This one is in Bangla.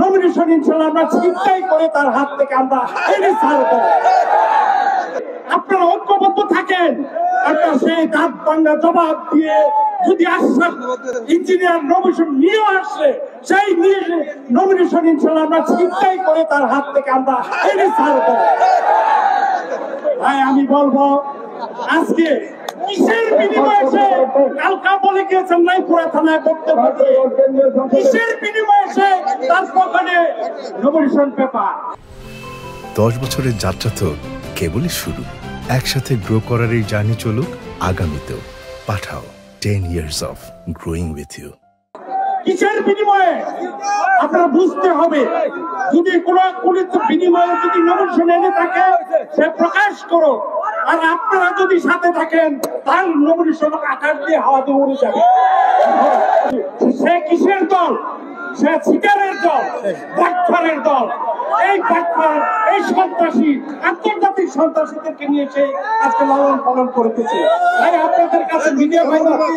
নমিনেশন ইনশাআল্লাহ আমরা ছিনতাই করে তার হাত থেকে আমরা এনে ছাড়বো। আপনারা ঐক্যবদ্ধ থাকেন, একটা সেই দাঁত ভাঙা জবাব দিয়ে যদি আশ্বাস ইঞ্জিনিয়ার নমিনেশন নিয়ে আসে, সেই নিয়ে নমিনেশন ইনশাআল্লাহ আমরা ছিনতাই করে তার হাত থেকে আমরা এনে ছাড়বো। ভাই আমি বলবো, আজকে কিসের বিনিময়ে সে কালকা বলে গিয়েছেন নাই পুরা থানায় বক্তব্য দিয়ে, কিসের বিনিময়ে সে তার পকেটে নমিনেশন পেপার। 10 বছরের যাত্রা তো কেবলই শুরু। একসাথে গ্রো করার এই জার্নি চলুক আগামীতেও। পাঠাও 10 years of growing with you। কিসের বিনিময়ে আপনারা বুঝতে হবে। যদি কোনো বিনিময়ে যদি নমিনেশন এনে থাকে সে প্রকাশ করো, আর আপনারা যদি সাথে থাকেন তার নমিনেশন আকাশ দিয়ে হাওয়াতে উড়ে যাবে। সে কিসের দল? সে শিকারের দল, বাটপারের দল। এই বাটপার, এই সন্ত্রাসী, আন্তর্জাতিক সন্ত্রাসীদেরকে নিয়ে সে আজকে লালন পালন করতেছে। তাই আপনাদের কাছে মিডিয়া ভাই ধন্যবাদ।